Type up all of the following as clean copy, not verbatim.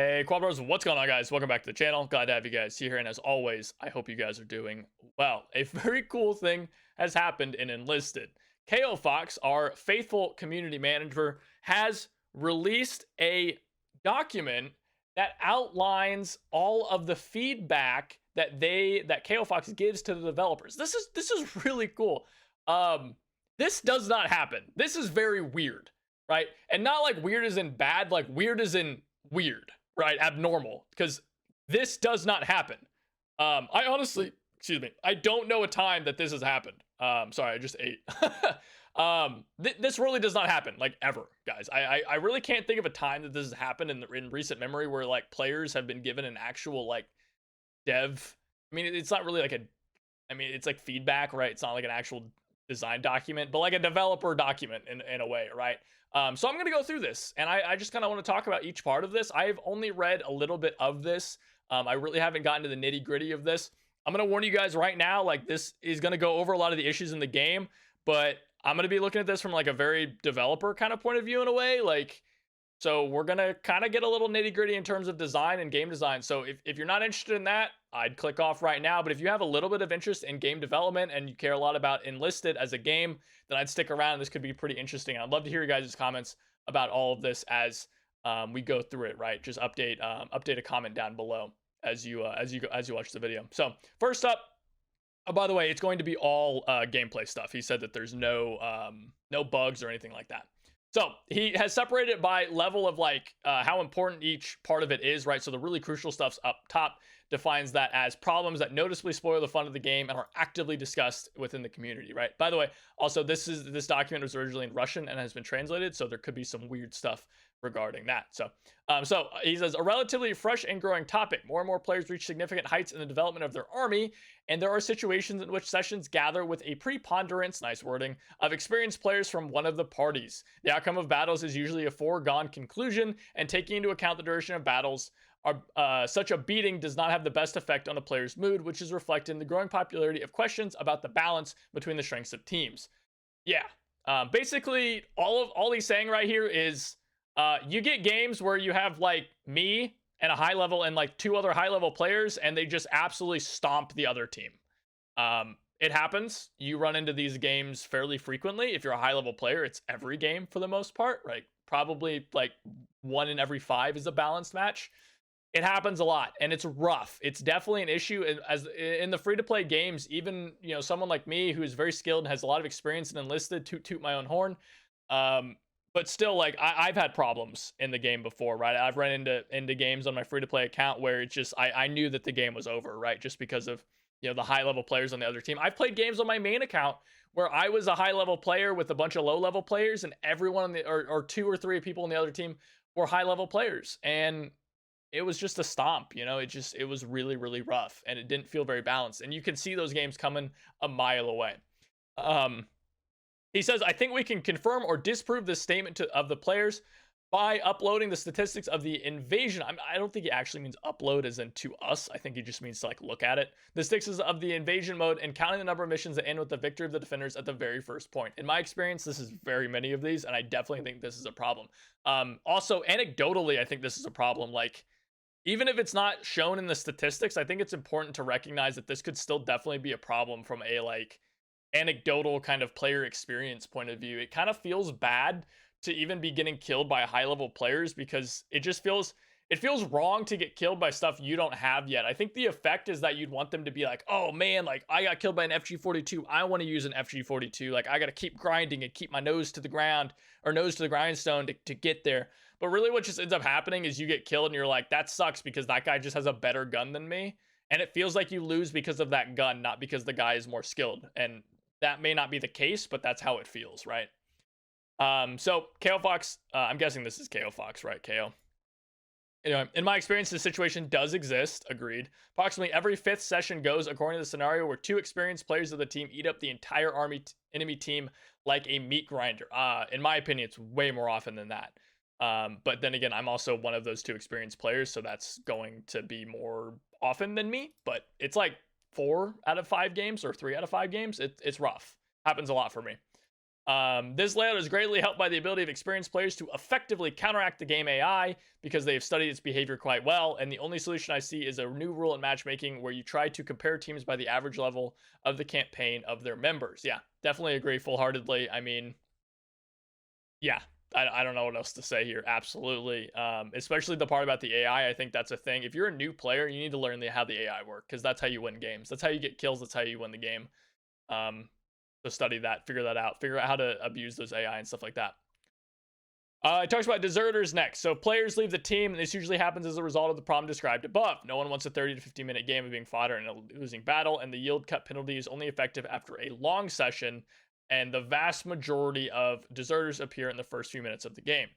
Hey, Quad Bros, what's going on, guys? Welcome back to the channel. Glad to have you guys here. And as always, I hope you guys are doing well. A very cool thing has happened in Enlisted. Keofox, our faithful community manager, has released a document that outlines all of the feedback that Keofox gives to the developers. This is really cool. This does not happen. This is very weird, right? And not like weird as in bad, like weird as in weird, right? Abnormal, because this does not happen. I honestly, excuse me, I don't know a time that this has happened. Sorry, I just ate. This really does not happen, like, ever, guys. I really can't think of a time that this has happened in recent memory where like players have been given an actual like dev. I mean, it's not really like a. I mean, it's like feedback, right? It's not like an actual design document, but like a developer document in a way, right? So I'm going to go through this, and I just kind of want to talk about each part of this. I've only read a little bit of this. I really haven't gotten to the nitty gritty of this. I'm going to warn you guys right now, like, this is going to go over a lot of the issues in the game, but I'm going to be looking at this from like a very developer kind of point of view in a way. Like, so we're going to kind of get a little nitty gritty in terms of design and game design. So if you're not interested in that, I'd click off right now. But if you have a little bit of interest in game development and you care a lot about Enlisted as a game, then I'd stick around. This could be pretty interesting. I'd love to hear you guys' comments about all of this as we go through it, right? Just update a comment down below as you watch the video. So first up, by the way, it's going to be all gameplay stuff. He said that there's no bugs or anything like that. So he has separated it by level of like how important each part of it is, right? So the really crucial stuff's up top, defines that as problems that noticeably spoil the fun of the game and are actively discussed within the community, right? By the way, also this document was originally in Russian and has been translated, so there could be some weird stuff regarding that. So he says, a relatively fresh and growing topic. More and more players reach significant heights in the development of their army, and there are situations in which sessions gather with a preponderance, nice wording, of experienced players from one of the parties. The outcome of battles is usually a foregone conclusion, and taking into account the duration of battles, such a beating does not have the best effect on a player's mood, which is reflected in the growing popularity of questions about the balance between the strengths of teams. Yeah, basically all he's saying right here is you get games where you have like me and a high level and like two other high level players, and they just absolutely stomp the other team. It happens. You run into these games fairly frequently. If you're a high level player, it's every game for the most part, right? Probably like 1 in every 5 is a balanced match. It happens a lot, and it's rough. It's definitely an issue as in the free-to-play games. Even, you know, someone like me who is very skilled and has a lot of experience in Enlisted, toot my own horn, but still, like, I've had problems in the game before, right? I've run into games on my free-to-play account where it's just I knew that the game was over, right? Just because of, you know, the high-level players on the other team. I've played games on my main account where I was a high-level player with a bunch of low-level players, and everyone on the or 2 or 3 people on the other team were high-level players, and it was just a stomp, you know. It was really, really rough, and it didn't feel very balanced, and you can see those games coming a mile away. He says, I think we can confirm or disprove this statement of the players by uploading the statistics of the invasion. I don't think he actually means upload as in to us. I think he just means to like look at it. The statistics of the invasion mode and counting the number of missions that end with the victory of the defenders at the very first point. In my experience, this is very many of these, and I definitely think this is a problem. Also, anecdotally, I think this is a problem. Like, even if it's not shown in the statistics, I think it's important to recognize that this could still definitely be a problem from a like anecdotal kind of player experience point of view. It kind of feels bad to even be getting killed by high level players because it feels wrong to get killed by stuff you don't have yet. I think the effect is that you'd want them to be like, oh man, like I got killed by an FG42. I want to use an FG42. Like I got to keep grinding and keep my nose to the ground or nose to the grindstone to get there. But really what just ends up happening is you get killed and you're like, that sucks because that guy just has a better gun than me. And it feels like you lose because of that gun, not because the guy is more skilled. And that may not be the case, but that's how it feels, right? So Keofox, I'm guessing this is Keofox, right? Keo. Anyway, in my experience, this situation does exist. Agreed. Approximately every 5th session goes according to the scenario where 2 experienced players of the team eat up the entire enemy team like a meat grinder. In my opinion, it's way more often than that. But then again, I'm also one of those 2 experienced players, so that's going to be more often than me. But it's like 4 out of 5 games or 3 out of 5 games. It's rough. Happens a lot for me. This layout is greatly helped by the ability of experienced players to effectively counteract the game AI because they have studied its behavior quite well. And the only solution I see is a new rule in matchmaking where you try to compare teams by the average level of the campaign of their members. Yeah, definitely agree full heartedly. I mean, yeah, I don't know what else to say here. Absolutely. Especially the part about the AI. I think that's a thing. If you're a new player, you need to learn how the AI work because that's how you win games. That's how you get kills. That's how you win the game. So study that, figure that out, figure out how to abuse those AI and stuff like that. It talks about deserters next. So players leave the team, and this usually happens as a result of the problem described above. No one wants a 30 to 50 minute game of being fodder in a losing battle, and the yield cut penalty is only effective after a long session, and the vast majority of deserters appear in the first few minutes of the game.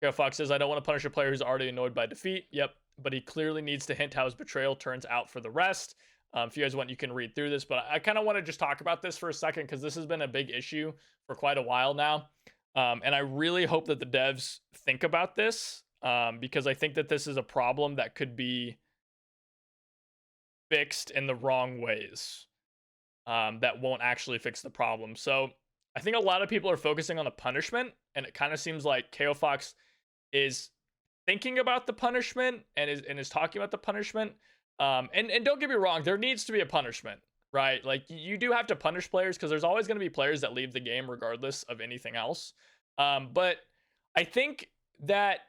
Keofox says, I don't want to punish a player who's already annoyed by defeat. Yep, but he clearly needs to hint how his betrayal turns out for the rest. If you guys want, you can read through this, but I kind of want to just talk about this for a second because this has been a big issue for quite a while now. And I really hope that the devs think about this because I think that this is a problem that could be fixed in the wrong ways that won't actually fix the problem. So I think a lot of people are focusing on the punishment, and it kind of seems like Keofox is thinking about the punishment and is talking about the punishment. And don't get me wrong, there needs to be a punishment, right? Like you do have to punish players because there's always going to be players that leave the game regardless of anything else. But I think that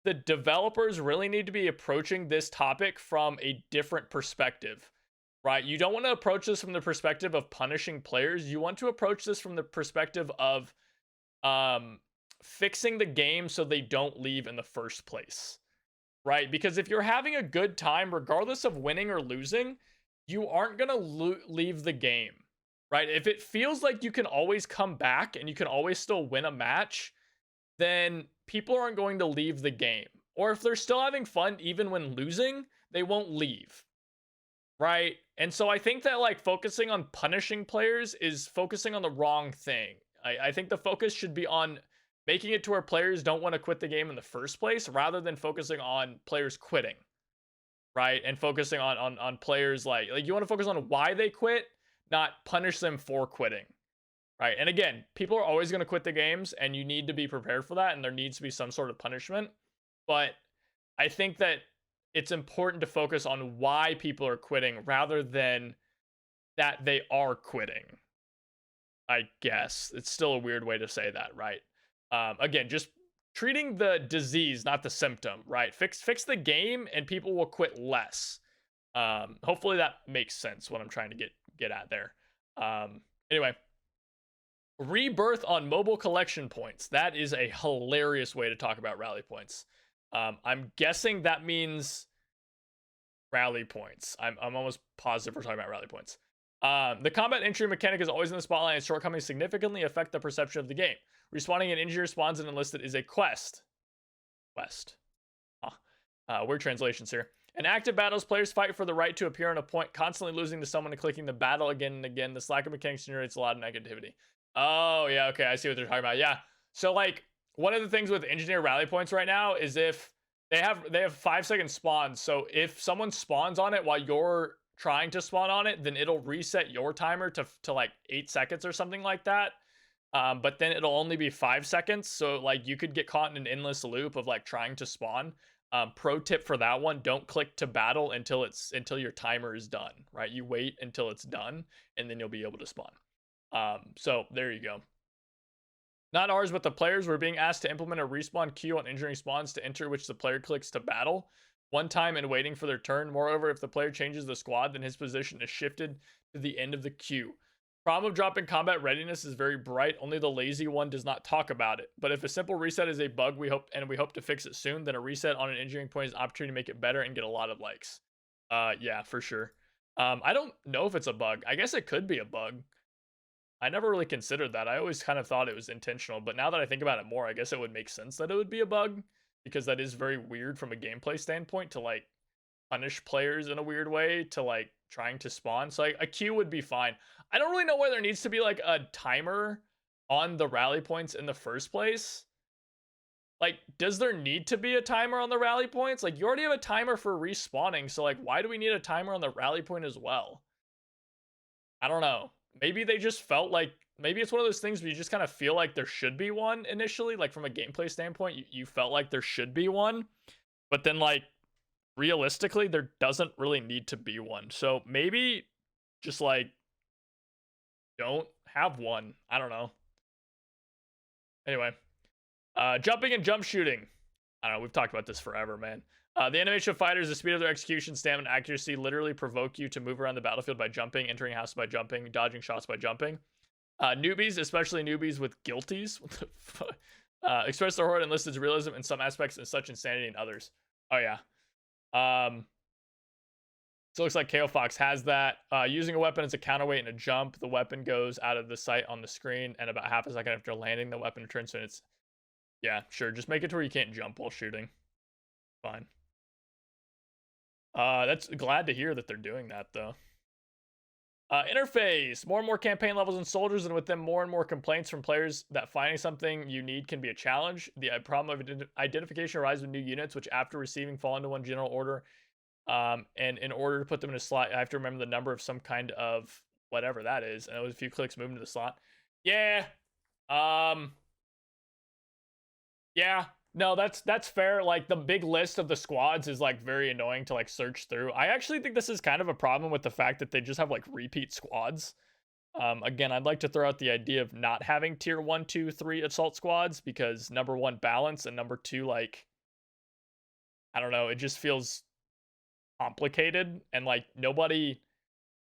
the developers really need to be approaching this topic from a different perspective, right? You don't want to approach this from the perspective of punishing players. You want to approach this from the perspective of fixing the game so they don't leave in the first place. Right? Because if you're having a good time, regardless of winning or losing, you aren't going to leave the game, right? If it feels like you can always come back and you can always still win a match, then people aren't going to leave the game. Or if they're still having fun, even when losing, they won't leave, right? And so I think that like focusing on punishing players is focusing on the wrong thing. I think the focus should be on making it to where players don't want to quit the game in the first place rather than focusing on players quitting, right? And focusing on players like you want to focus on why they quit, not punish them for quitting, right? And again, people are always going to quit the games and you need to be prepared for that and there needs to be some sort of punishment. But I think that it's important to focus on why people are quitting rather than that they are quitting. I guess it's still a weird way to say that, right? Again, just treating the disease, not the symptom, right? Fix the game and people will quit less. Hopefully that makes sense what I'm trying to get at there. Anyway, rebirth on mobile collection points. That is a hilarious way to talk about rally points. I'm guessing that means rally points. I'm almost positive we're talking about rally points. The combat entry mechanic is always in the spotlight and shortcomings significantly affect the perception of the game. Respawning an engineer spawns and enlisted is a quest. Weird translations here. In active battles, players fight for the right to appear on a point, constantly losing to someone and clicking the battle again and again. This lack of mechanics generates a lot of negativity. Oh, yeah, okay, I see what they're talking about. Yeah, so like one of the things with engineer rally points right now is if they have 5-second spawns. So if someone spawns on it while you're trying to spawn on it, then it'll reset your timer to like 8 seconds or something like that. But then it'll only be 5 seconds. So like you could get caught in an endless loop of like trying to spawn. Pro tip for that one, don't click to battle until your timer is done, right? You wait until it's done and then you'll be able to spawn. So there you go. Not ours, but the players were being asked to implement a respawn queue on injuring spawns to enter which the player clicks to battle one time and waiting for their turn. Moreover, if the player changes the squad, then his position is shifted to the end of the queue. Problem of dropping combat readiness is very bright. Only the lazy one does not talk about it. But if a simple reset is a bug, we hope to fix it soon, then a reset on an engineering point is an opportunity to make it better and get a lot of likes. Yeah, for sure. I don't know if it's a bug. I guess it could be a bug. I never really considered that. I always kind of thought it was intentional, but now that I think about it more, I guess it would make sense that it would be a bug because that is very weird from a gameplay standpoint to like punish players in a weird way to like trying to spawn. So like a queue would be fine. I don't really know why there needs to be like a timer on the rally points in the first place. Like, does there need to be a timer on the rally points? Like, you already have a timer for respawning, so like, why do we need a timer on the rally point as well? I don't know. Maybe they just felt like maybe it's one of those things where you just kind of feel like there should be one initially, like from a gameplay standpoint, you felt like there should be one, but then like realistically, there doesn't really need to be one. So maybe just like don't have one. I don't know. Anyway, jumping and jump shooting. I don't know. We've talked about this forever, man. The animation of fighters, the speed of their execution, stamina, and accuracy literally provoke you to move around the battlefield by jumping, entering houses by jumping, dodging shots by jumping. Newbies, especially newbies with guilties, express their horror and Enlisted's realism in some aspects and such insanity in others. Oh yeah. So it looks like Keofox has that. Using a weapon as a counterweight in a jump, the weapon goes out of the sight on the screen, and about half a second after landing, the weapon returns to its. Yeah, sure. Just make it to where you can't jump while shooting. Fine. That's glad to hear that they're doing that though. Interface. More and more campaign levels and soldiers, and with them more and more complaints from players that finding something you need can be a challenge. The problem of identification arises with new units, which after receiving fall into one general order. And in order to put them in a slot, I have to remember the number of some kind of whatever that is. And it was a few clicks moving to the slot. Yeah. Yeah. No, that's fair. Like the big list of the squads is like very annoying to like search through. I actually think this is kind of a problem with the fact that they just have like repeat squads. Again, I'd like to throw out the idea of not having tier 1, 2, 3 assault squads because number one, balance, and number two, like I don't know, it just feels complicated and like nobody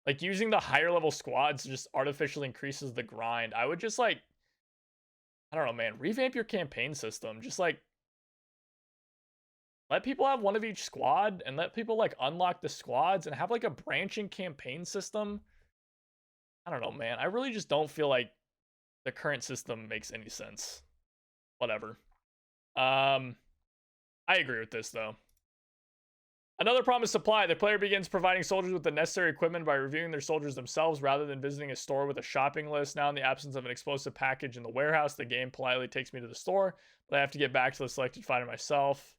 like using the higher level squads just artificially increases the grind. I would just like I don't know, man, revamp your campaign system. Just like let people have one of each squad and let people like unlock the squads and have like a branching campaign system. I don't know, man. I really just don't feel like the current system makes any sense. Whatever. I agree with this though. Another problem is supply. The player begins providing soldiers with the necessary equipment by reviewing their soldiers themselves rather than visiting a store with a shopping list. Now, in the absence of an explosive package in the warehouse, the game politely takes me to the store, but I have to get back to the selected fighter myself.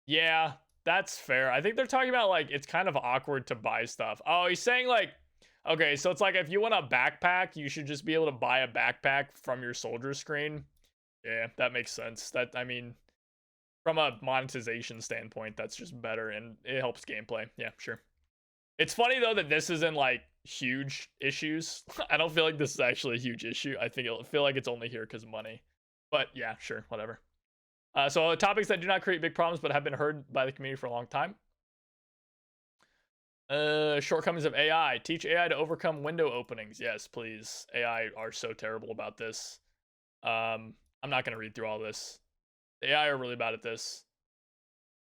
Yeah, that's fair. I think they're talking about like it's kind of awkward to buy stuff. Oh, he's saying like, okay, so it's like if you want a backpack, you should just be able to buy a backpack from your soldier screen. Yeah, that makes sense. That I mean, from a monetization standpoint, that's just better and it helps gameplay. Yeah, sure. It's funny though that this isn't like huge issues. I don't feel like this is actually a huge issue. I think it'll feel like it's only here because of money. But yeah, sure, whatever. So topics that do not create big problems but have been heard by the community for a long time. Shortcomings of AI. Teach AI to overcome window openings. Yes, please. AI are so terrible about this. I'm not gonna read through all this. The AI are really bad at this.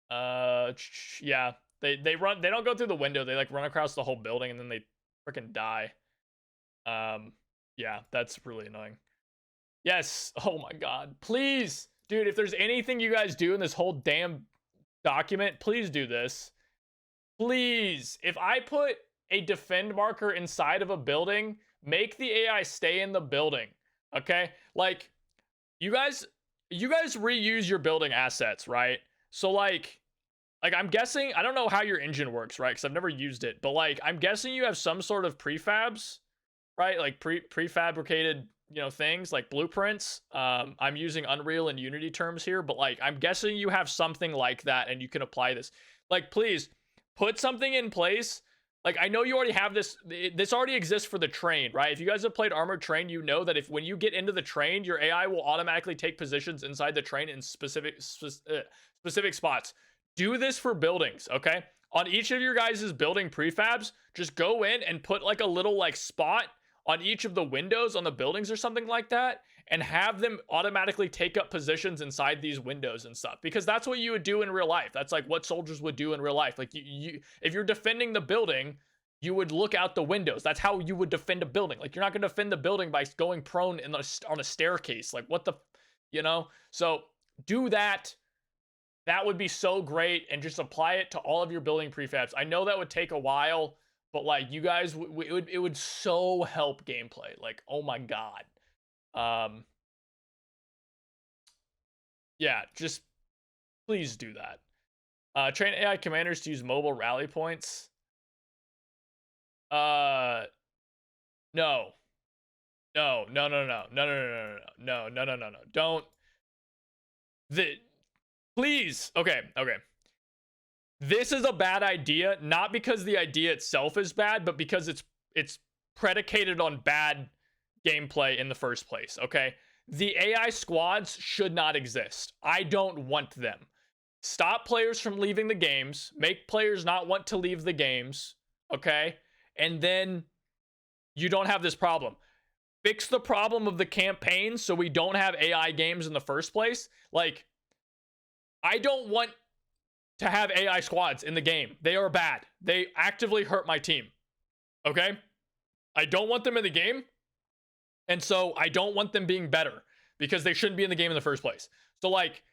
Yeah, they don't go through the window. They like run across the whole building and then they freaking die. Yeah, that's really annoying. Yes. Oh my god. Please, dude, if there's anything you guys do in this whole damn document, please do this. Please, if I put a defend marker inside of a building, make the AI stay in the building. Okay? Like you guys reuse your building assets, right? So like I'm guessing, I don't know how your engine works, right? Because I've never used it, but like I'm guessing you have some sort of prefabs, right? Like prefabricated, you know, things like blueprints. I'm using Unreal and Unity terms here, but like I'm guessing you have something like that and you can apply this. Like, please put something in place. Like, I know you already have this. This already exists for the train, right? If you guys have played Armored Train, you know that if when you get into the train, your AI will automatically take positions inside the train in specific spots. Do this for buildings, okay? On each of your guys' building prefabs, just go in and put like a little like spot on each of the windows on the buildings or something like that, and have them automatically take up positions inside these windows and stuff, because that's what you would do in real life. That's like what soldiers would do in real life. Like you if you're defending the building, you would look out the windows. That's how you would defend a building. Like you're not going to defend the building by going prone on a staircase. Like what the, you know? So do that. That would be so great, and just apply it to all of your building prefabs. I know that would take a while, but like you guys, it would so help gameplay. Like, oh my god. Yeah, just please do that. Train AI commanders to use mobile rally points. No. No, no, no, no, no, no, no, no, no, no, no, no, no. Don't. The please. Okay, okay. This is a bad idea, not because the idea itself is bad, but because it's predicated on bad gameplay in the first place. Okay, the AI squads should not exist. I don't want them. Stop players from leaving the games. Make players not want to leave the games. Okay, and then you don't have this problem. Fix the problem of the campaign so we don't have AI games in the first place. Like, I don't want to have AI squads in the game. They are bad. They actively hurt my team. Okay? I don't want them in the game. And so I don't want them being better because they shouldn't be in the game in the first place. So, like,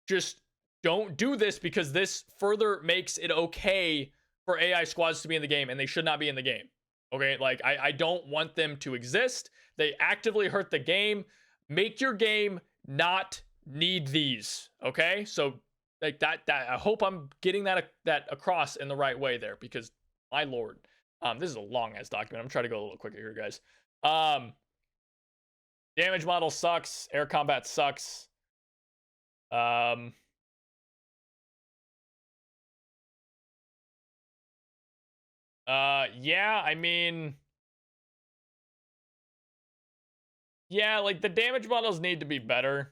just don't do this because this further makes it okay for AI squads to be in the game and they should not be in the game. Okay? Like, I don't want them to exist. They actively hurt the game. Make your game not need these. Okay? So, like that I hope I'm getting that across in the right way there, because my lord, this is a long ass document. I'm trying to go a little quicker here, guys. Damage model sucks. Air combat sucks. Yeah, I mean, yeah, like the damage models need to be better.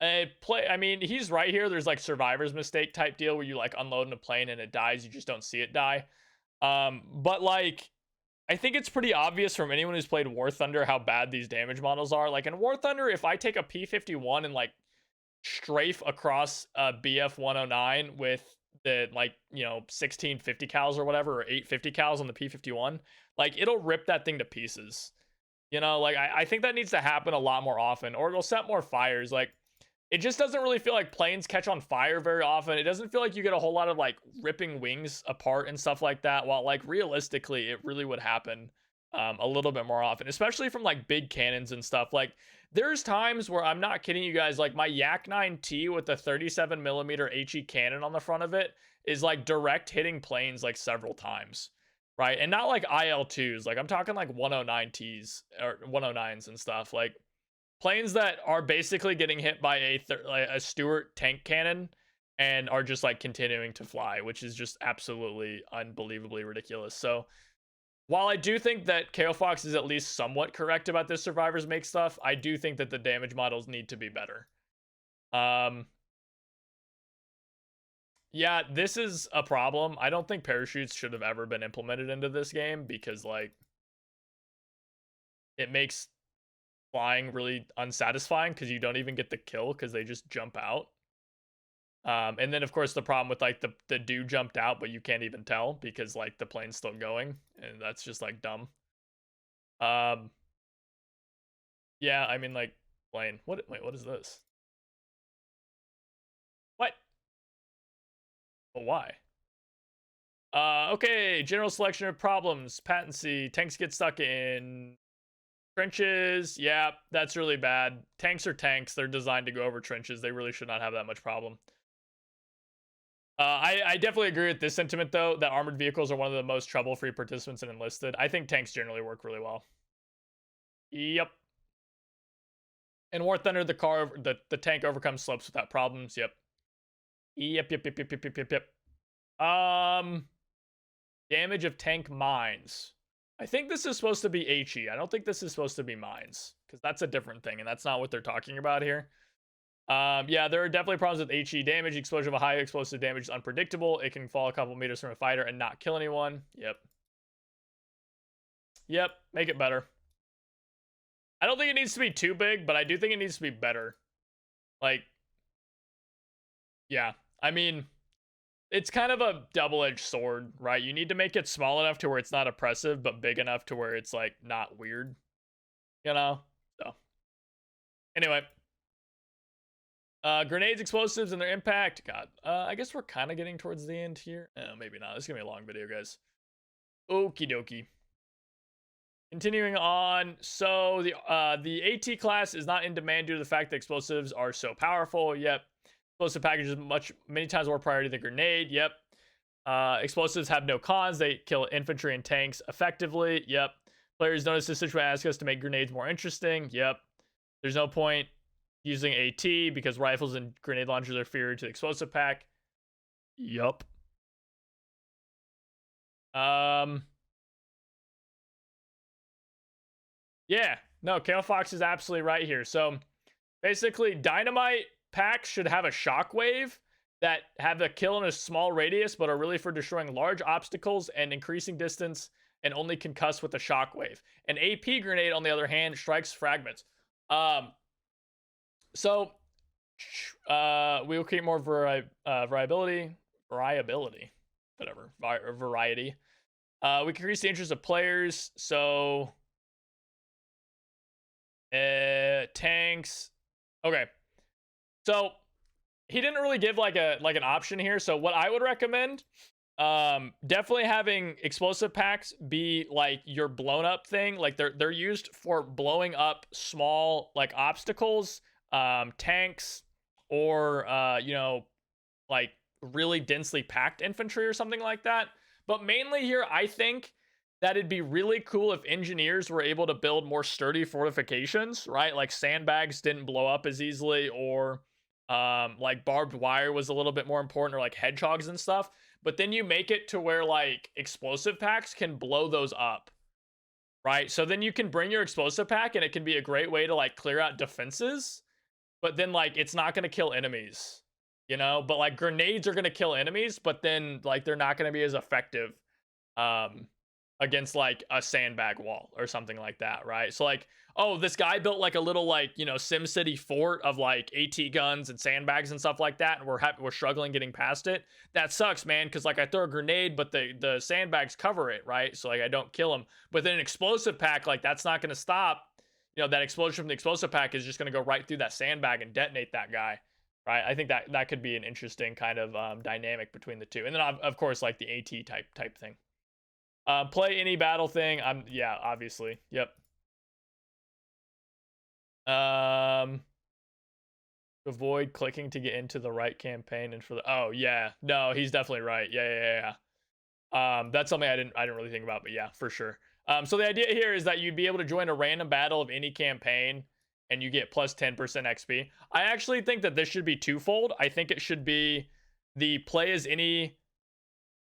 I mean, he's right here. There's like survivor's mistake type deal where you like unload in a plane and it dies. You just don't see it die. But like, I think it's pretty obvious from anyone who's played War Thunder how bad these damage models are. Like in War Thunder, if I take a P-51 and like strafe across a BF-109 with the like, you know, 1650 cals or whatever, or 850 cals on the P-51, like it'll rip that thing to pieces. You know, like I think that needs to happen a lot more often, or it'll set more fires. Like, it just doesn't really feel like planes catch on fire very often. It doesn't feel like you get a whole lot of like ripping wings apart and stuff like that. While like realistically, it really would happen a little bit more often, especially from like big cannons and stuff. Like there's times where, I'm not kidding you guys, like my Yak 9T with the 37 millimeter HE cannon on the front of it is like direct hitting planes like several times. Right. And not like IL-2s. Like I'm talking like 109Ts or 109s and stuff. Like planes that are basically getting hit by a Stuart tank cannon and are just like continuing to fly, which is just absolutely unbelievably ridiculous. So while I do think that Keofox is at least somewhat correct about this survivors make stuff, I do think that the damage models need to be better. Yeah, this is a problem. I don't think parachutes should have ever been implemented into this game because like it makes flying really unsatisfying because you don't even get the kill because they just jump out. And then of course the problem with like the dude jumped out but you can't even tell because like the plane's still going, and that's just like dumb. Yeah, I mean like plane. Wait, what is this? What? Well, why? Okay, general selection of problems. Patency. Tanks get stuck in trenches. Yeah, that's really bad. Tanks are tanks. They're designed to go over trenches. They really should not have that much problem. I definitely agree with this sentiment, though, that armored vehicles are one of the most trouble-free participants in Enlisted. I think tanks generally work really well. Yep. In War Thunder, the tank overcomes slopes without problems. Yep. Yep. Damage of tank mines. I think this is supposed to be HE. I don't think this is supposed to be mines, because that's a different thing, and that's not what they're talking about here. Yeah, there are definitely problems with HE damage. Explosion of a high explosive damage is unpredictable. It can fall a couple meters from a fighter and not kill anyone. Yep, make it better. I don't think it needs to be too big, but I do think it needs to be better. Like, yeah, I mean, it's kind of a double-edged sword, right? You need to make it small enough to where it's not oppressive, but big enough to where it's like not weird, you know? So anyway, grenades, explosives, and their impact. God, I guess we're kind of getting towards the end here. Maybe not. This is gonna be a long video, guys. Okie dokie. Continuing on, so the AT class is not in demand due to the fact that explosives are so powerful. Yep. Explosive package is many times more priority than grenade. Yep. Explosives have no cons. They kill infantry and tanks effectively. Yep. Players notice this situation asks us to make grenades more interesting. Yep. There's no point using AT because rifles and grenade launchers are inferior to the explosive pack. Yup. Yeah. No, Keofox is absolutely right here. So basically, dynamite packs should have a shockwave that have a kill in a small radius, but are really for destroying large obstacles and increasing distance, and only concuss with a shockwave. An AP grenade, on the other hand, strikes fragments. So we will create more variability, whatever, variety. We can increase the interest of players. So tanks. Okay. So he didn't really give like an option here. So what I would recommend, definitely having explosive packs be like your blown up thing. Like they're used for blowing up small like obstacles, tanks, or like really densely packed infantry or something like that. But mainly here, I think that it'd be really cool if engineers were able to build more sturdy fortifications, right? Like sandbags didn't blow up as easily, or like barbed wire was a little bit more important, or like hedgehogs and stuff. But then you make it to where like explosive packs can blow those up, right? So then you can bring your explosive pack and it can be a great way to like clear out defenses, but then like it's not going to kill enemies, but like grenades are going to kill enemies, but then like they're not going to be as effective um against like a sandbag wall or something like that, right? So like, oh, this guy built like a little like Sim City fort of like AT guns and sandbags and stuff like that, and we're struggling getting past it. That sucks, man, because like I throw a grenade, but the sandbags cover it, right? So like I don't kill him. But then an explosive pack, like that's not going to stop. That explosion from the explosive pack is just going to go right through that sandbag and detonate that guy, right? I think that could be an interesting kind of dynamic between the two, and then of course like the AT type thing. Play any battle thing. Yeah, obviously. Yep. Avoid clicking to get into the right campaign and for the. Oh yeah, no, he's definitely right. Yeah. That's something I didn't really think about, but yeah, for sure. So the idea here is that you'd be able to join a random battle of any campaign, and you get plus 10% XP. I actually think that this should be twofold. I think it should be the play as any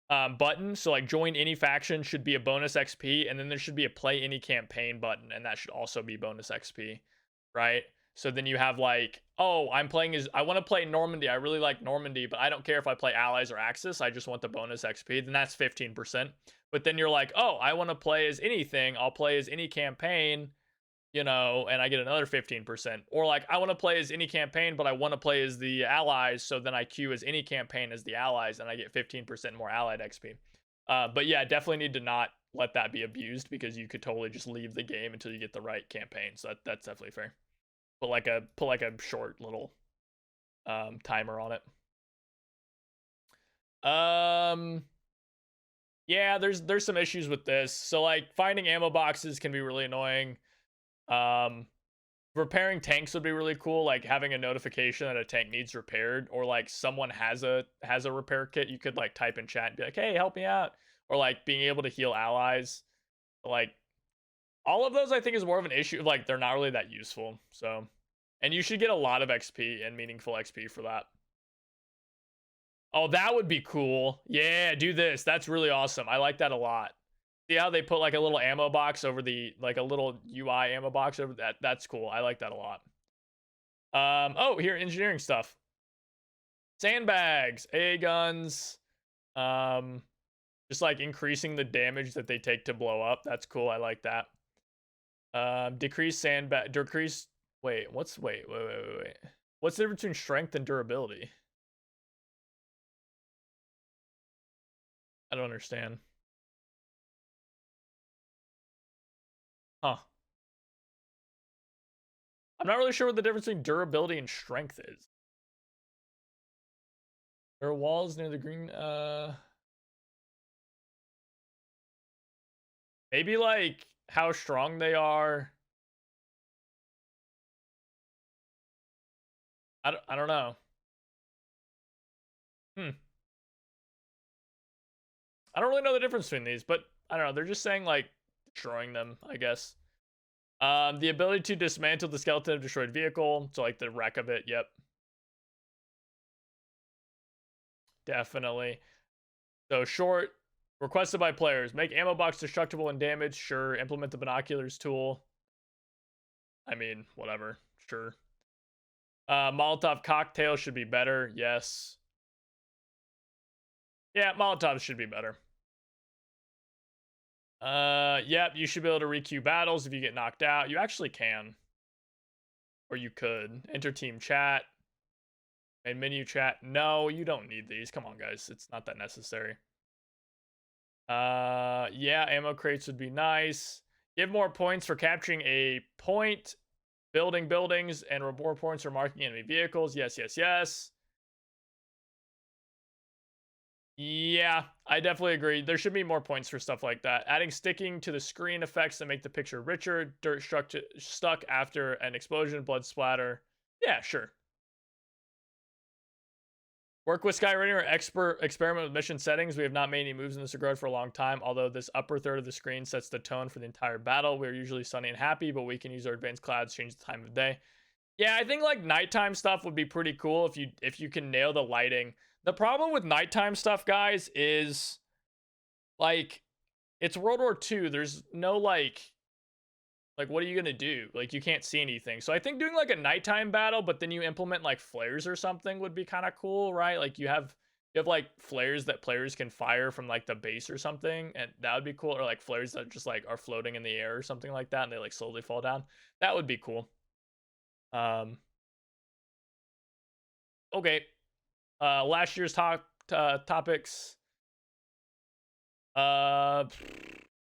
button. So like join any faction should be a bonus XP, and then there should be a play any campaign button, and that should also be bonus XP, right? So then you have like, oh, I want to play Normandy. I really like Normandy, but I don't care if I play Allies or Axis. I just want the bonus XP. Then that's 15%. But then you're like, oh, I want to play as anything. I'll play as any campaign, and I get another 15%. Or like, I want to play as any campaign, but I want to play as the Allies, so then I queue as any campaign as the Allies, and I get 15% more Allied XP. But yeah, definitely need to not let that be abused, because you could totally just leave the game until you get the right campaign. So that's definitely fair. Put like a short little timer on it. Yeah, there's some issues with this. So like finding ammo boxes can be really annoying. Repairing tanks would be really cool, like having a notification that a tank needs repaired, or like someone has a repair kit. You could like type in chat and be like, hey, help me out. Or like being able to heal allies. Like all of those I think is more of an issue. Like they're not really that useful. So, and you should get a lot of XP and meaningful XP for that. Oh, that would be cool. Yeah, do this. That's really awesome. I like that a lot. See how they put like a little ammo box over like a little UI ammo box over that? That's cool. I like that a lot. Oh, here, engineering stuff. Sandbags, AA guns, just like increasing the damage that they take to blow up. That's cool. I like that. Decrease sandbag, decrease. Wait. What's the difference between strength and durability? I don't understand. Huh. I'm not really sure what the difference between durability and strength is. There are walls near the green. Maybe like how strong they are. I don't know. I don't really know the difference between these, but I don't know. They're just saying like destroying them, I guess. The ability to dismantle the skeleton of destroyed vehicle, so like the wreck of it. Yep, definitely. So short, requested by players: make ammo box destructible and damaged. Sure. Implement the binoculars tool. I mean, whatever. Sure. Molotov cocktail should be better. Yes. Yeah, Molotovs should be better. Yep, you should be able to requeue battles if you get knocked out. You actually can. Or you could. Enter team chat. And menu chat. No, you don't need these. Come on, guys. It's not that necessary. Yeah, ammo crates would be nice. Give more points for capturing a point, building buildings, and reward points for marking enemy vehicles. Yes, yes, yes. Yeah, I definitely agree. There should be more points for stuff like that. Adding sticking to the screen effects that make the picture richer. Dirt stuck after an explosion, blood splatter. Yeah, sure. Work with Skyrider, experiment with mission settings. We have not made any moves in this regard for a long time, although this upper third of the screen sets the tone for the entire battle. We're usually sunny and happy, but we can use our advanced clouds to change the time of day. Yeah, I think like nighttime stuff would be pretty cool if you can nail the lighting. The problem with nighttime stuff, guys, is like it's World War II. There's no like what are you gonna do? Like you can't see anything. So I think doing like a nighttime battle, but then you implement like flares or something would be kind of cool, right? Like you have like flares that players can fire from like the base or something, and that would be cool. Or like flares that just like are floating in the air or something like that, and they like slowly fall down. That would be cool. Okay. Last year's topics.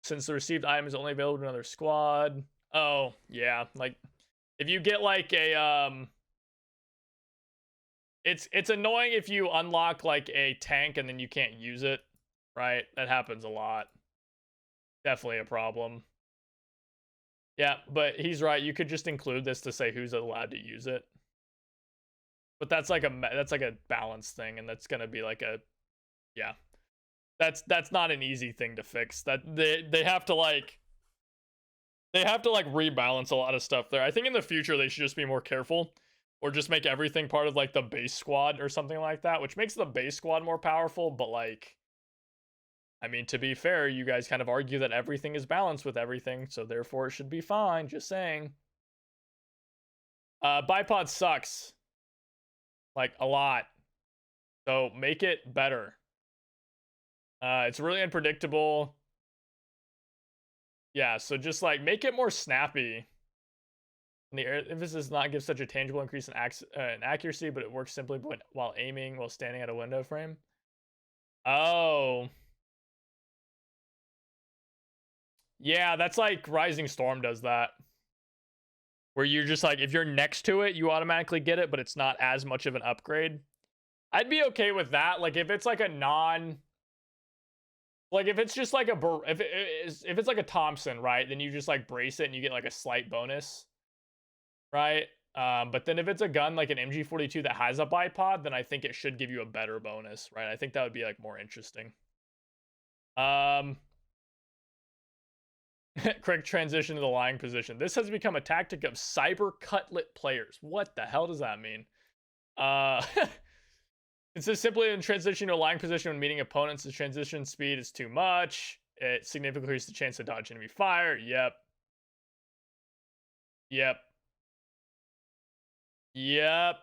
Since the received item is only available to another squad. Oh, yeah. Like, if you get like a it's annoying if you unlock like a tank and then you can't use it, right? That happens a lot. Definitely a problem. Yeah, but he's right. You could just include this to say who's allowed to use it. But that's like a balance thing, and that's gonna be like a yeah. That's not an easy thing to fix. That they have to like rebalance a lot of stuff there. I think in the future they should just be more careful, or just make everything part of like the base squad or something like that, which makes the base squad more powerful. But like, I mean, to be fair, you guys kind of argue that everything is balanced with everything, so therefore it should be fine. Just saying. Bipod sucks. Like a lot. So make it better. It's really unpredictable. Yeah, so just like make it more snappy. And the air emphasis does not give such a tangible increase in accuracy, but it works simply while aiming while standing at a window frame. Oh. Yeah, that's like Rising Storm does that. Where you're just like, if you're next to it, you automatically get it, but it's not as much of an upgrade. I'd be okay with that. Like if it's like a like if it's just like if it's like a Thompson, right? Then you just like brace it and you get like a slight bonus, right? But then if it's a gun like an MG42 that has a bipod, then I think it should give you a better bonus, right? I think that would be like more interesting. Quick transition to the lying position. This has become a tactic of cyber cutlet players. What the hell does that mean? It's just simply in transition to a lying position when meeting opponents. The transition speed is too much. It significantly increases the chance to dodge enemy fire. Yep. Yep. Yep.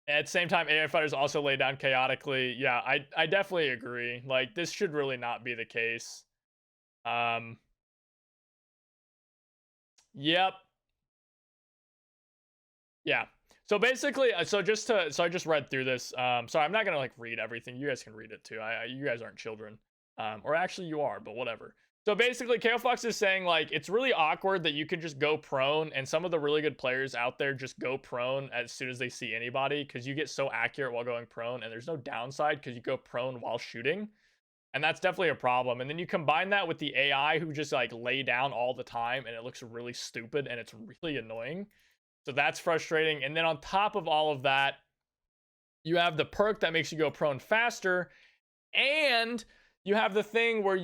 At the same time, AI fighters also lay down chaotically. Yeah, I definitely agree. Like, this should really not be the case. Yep. Yeah. So basically, so I just read through this. Sorry, I'm not gonna like read everything. You guys can read it too. You guys aren't children, or actually you are, but whatever. So basically, Keofox is saying like it's really awkward that you can just go prone, and some of the really good players out there just go prone as soon as they see anybody because you get so accurate while going prone, and there's no downside because you go prone while shooting. And that's definitely a problem. And then you combine that with the AI who just like lay down all the time and it looks really stupid and it's really annoying. So that's frustrating. And then on top of all of that, you have the perk that makes you go prone faster. And you have the thing where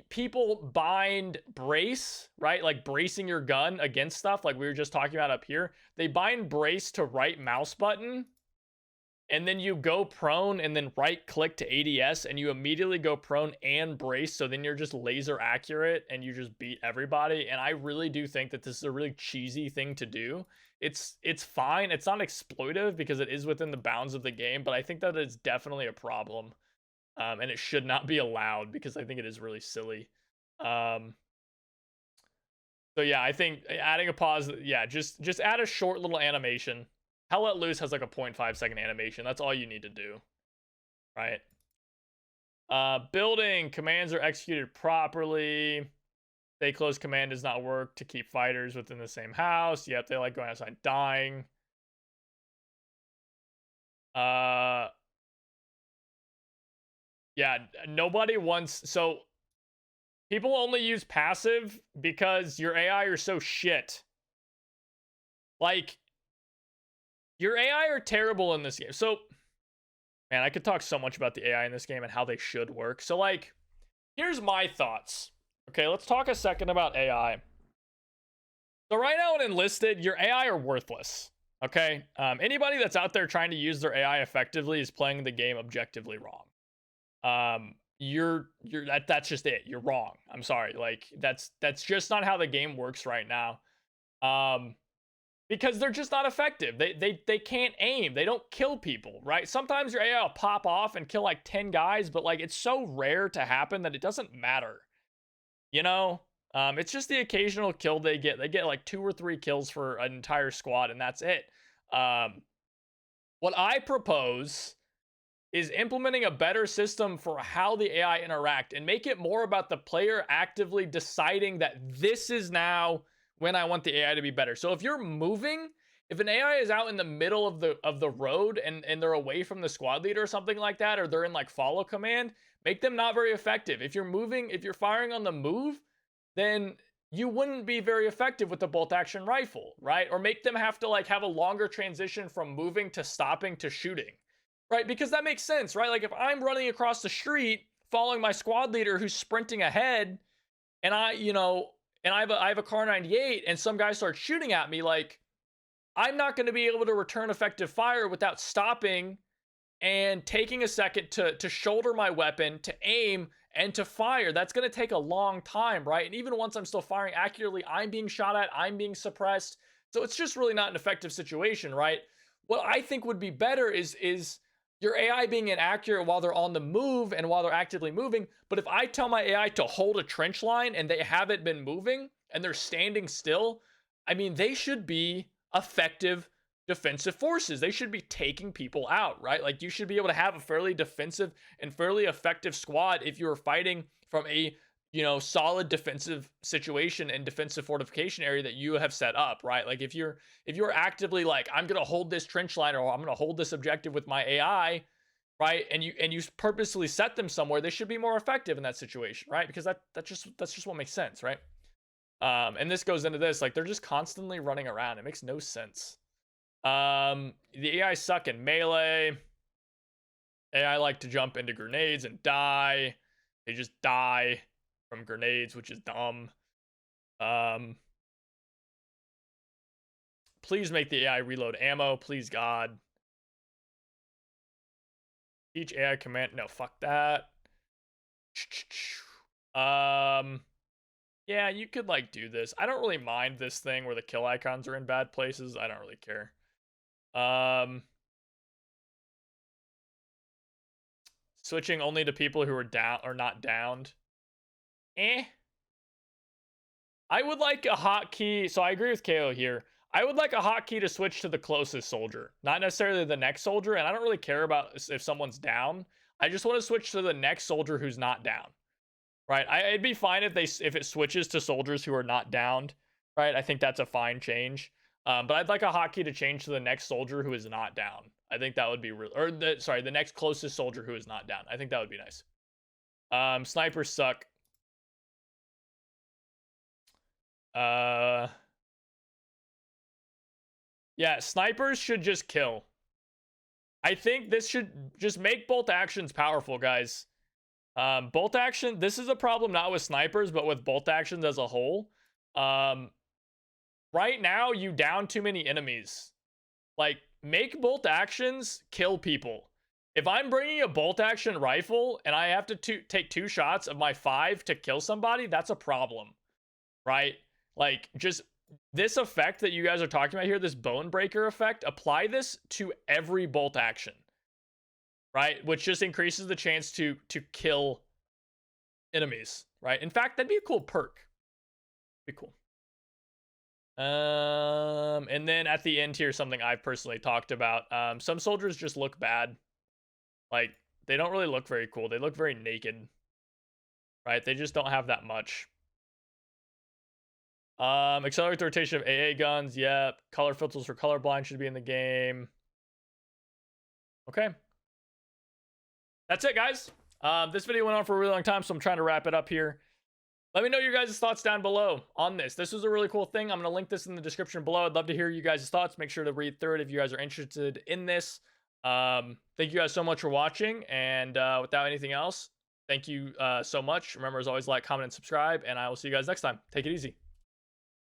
people bind brace, right? Like bracing your gun against stuff, like we were just talking about up here. They bind brace to right mouse button, and then you go prone and then right click to ADS, and you immediately go prone and brace. So then you're just laser accurate and you just beat everybody. And I really do think that this is a really cheesy thing to do. It's fine. It's not exploitive because it is within the bounds of the game, but I think that it's definitely a problem. And it should not be allowed because I think it is really silly. So yeah, I think adding a pause, yeah, just add a short little animation. Hell Let Loose has like a 0.5-second animation. That's all you need to do, right? Building commands are executed properly. Stay close command does not work to keep fighters within the same house. Yep, they like going outside dying. Yeah, nobody wants, so people only use passive because your AI are so shit. Like, your AI are terrible in this game. So, man, I could talk so much about the AI in this game and how they should work. So, like, here's my thoughts. Okay, let's talk a second about AI. So right now in Enlisted, your AI are worthless. Okay, anybody that's out there trying to use their AI effectively is playing the game objectively wrong. That's just it. You're wrong. I'm sorry. Like that's just not how the game works right now. Because they're just not effective. They can't aim. They don't kill people, right? Sometimes your AI will pop off and kill like 10 guys, but like it's so rare to happen that it doesn't matter. You know? It's just the occasional kill they get. They get like 2 or 3 kills for an entire squad, and that's it. What I propose is implementing a better system for how the AI interact and make it more about the player actively deciding that this is now when I want the AI to be better. So if you're moving, if an AI is out in the middle of the road and they're away from the squad leader or something like that, or they're in like follow command, make them not very effective. If you're moving, if you're firing on the move, then you wouldn't be very effective with the bolt action rifle, right? Or make them have to like have a longer transition from moving to stopping to shooting, right? Because that makes sense, right? Like if I'm running across the street following my squad leader who's sprinting ahead, and I have a Car 98 and some guy starts shooting at me, like I'm not going to be able to return effective fire without stopping and taking a second to shoulder my weapon, to aim, and to fire. That's going to take a long time, right? And even once I'm still firing accurately, I'm being shot at, I'm being suppressed. So it's just really not an effective situation, right? What I think would be better is your AI being inaccurate while they're on the move and while they're actively moving. But if I tell my AI to hold a trench line and they haven't been moving and they're standing still, I mean, they should be effective defensive forces. They should be taking people out, right? Like you should be able to have a fairly defensive and fairly effective squad if you're fighting from a, solid defensive situation and defensive fortification area that you have set up, right? Like if you're actively like, I'm going to hold this trench line or I'm going to hold this objective with my AI, right? And you purposely set them somewhere, they should be more effective in that situation, right? Because that's just what makes sense, right? And this goes into this, like they're just constantly running around. It makes no sense. The AI suck in melee. AI like to jump into grenades and die. They just die from grenades, which is dumb. Please make the AI reload ammo, please God. Each AI command, no, fuck that. Yeah, you could like do this. I don't really mind this thing where the kill icons are in bad places. I don't really care. Switching only to people who are down or not downed. I would like a hotkey. So I agree with KO here. I would like a hotkey to switch to the closest soldier, not necessarily the next soldier. And I don't really care about if someone's down. I just want to switch to the next soldier who's not down. Right? It'd be fine if it switches to soldiers who are not downed. Right? I think that's a fine change. But I'd like a hotkey to change to the next soldier who is not down. I think that would be real. Or the next closest soldier who is not down. I think that would be nice. Snipers suck. Yeah, snipers should just kill. I think this should just make bolt actions powerful, guys. Bolt action, this is a problem not with snipers, but with bolt actions as a whole. Right now, you down too many enemies. Like, make bolt actions kill people. If I'm bringing a bolt action rifle and I have to take 2 shots of my 5 to kill somebody, that's a problem, right? Like, just this effect that you guys are talking about here, this bone breaker effect, apply this to every bolt action, right? Which just increases the chance to kill enemies, right? In fact, that'd be a cool perk. Be cool. And then at the end here, something I've personally talked about. Some soldiers just look bad. Like, they don't really look very cool. They look very naked, right? They just don't have that much. Accelerate the rotation of AA guns. Yep. Color filters for colorblind should be in the game. Okay. That's it, guys. This video went on for a really long time, so I'm trying to wrap it up here. Let me know your guys' thoughts down below on this. This was a really cool thing. I'm going to link this in the description below. I'd love to hear you guys' thoughts. Make sure to read through it if you guys are interested in this. Thank you guys so much for watching. And without anything else, thank you so much. Remember, as always, like, comment, and subscribe. And I will see you guys next time. Take it easy.